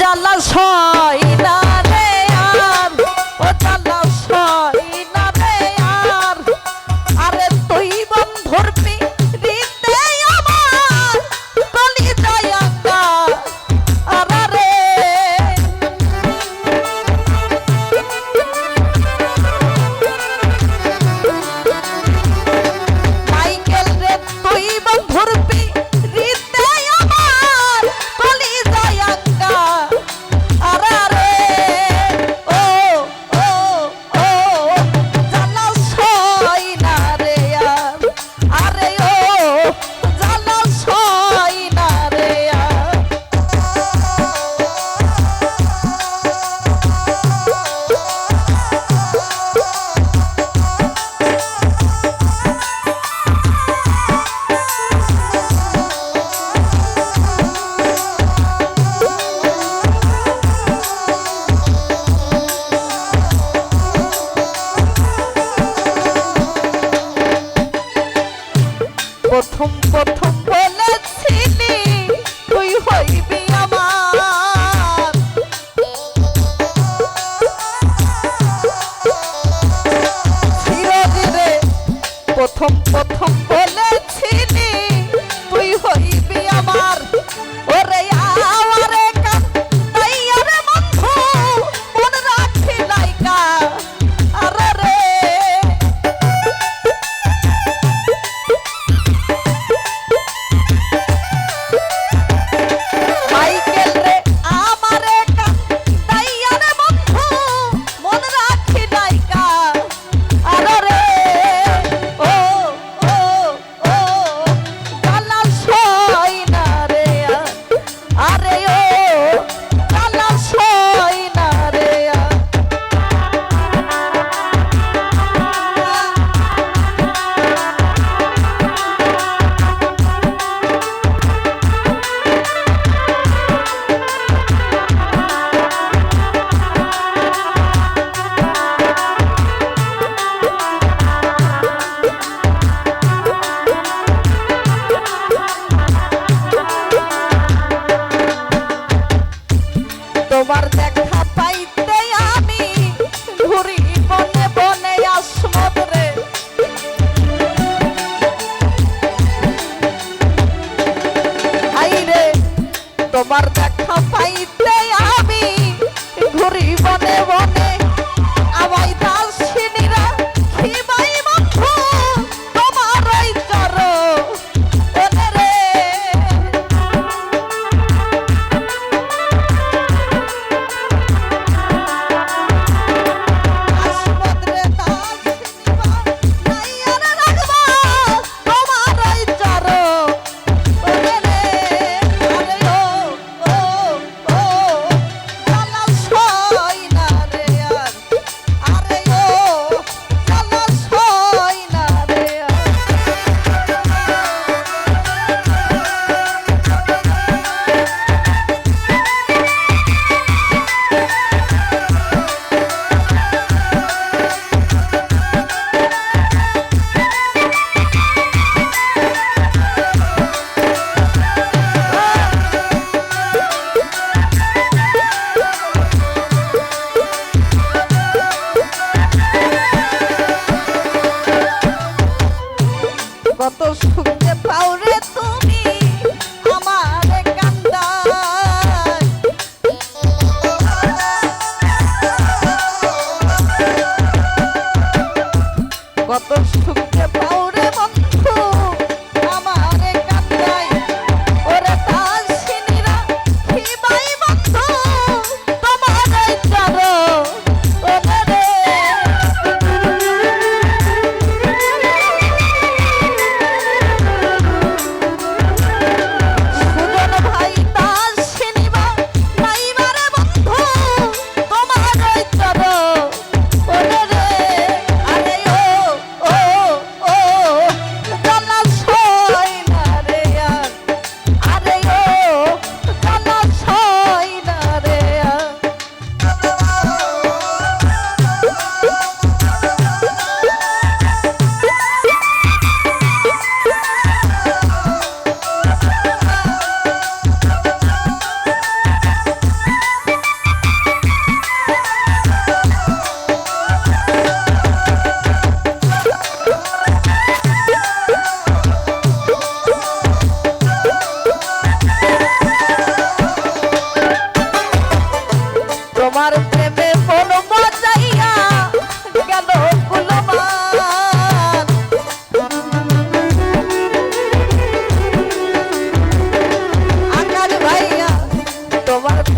জ্বালা সয় না রে আর, ও জ্বালা সয় না রে আর, আরে তুই বন্ধুর পিড়িতে আমার কলিজায় আঙ্গার আরে মাইকেল রে তুই বন্ধুর পিড়িতে আমার কলিজায় আঙ্গার আরে ও ও ও জ্বালা সয় না রে আর, আরে ও জ্বালা সয় না রে আর। প্রথম প্রথম বলেছিলি তুই হইবি আমার, চিরদিনে প্রথম প্রথম বলেছিলি তুই হইবি আমার, ওরে আওয়ারে কান্দাইয়া রে বন্ধু মন রাখি লাইকা আরে রে মাইকেল রে আমারে কান্দাইয়া রে বন্ধু মন রাখি লাইকা আরে রে ও ও ও জ্বালা সয় না রে আর, আরে ও জ্বালা সয় না রে আর। তোমার দেখা পাইতে আমি ঘুরি বনে বনে আসমত রে, হাইরে তোমার দেখা পাইতে আমি ঘুরি বনে বনে, আমায় দাসিনীরা খিবাই বন্ধু তোমার ওই চরণে রে। আসমদ্রে দাসিনীরা নাইয়া রে রাখবা তোমার ওই চরণে রে, আরে ও ও ও তোমার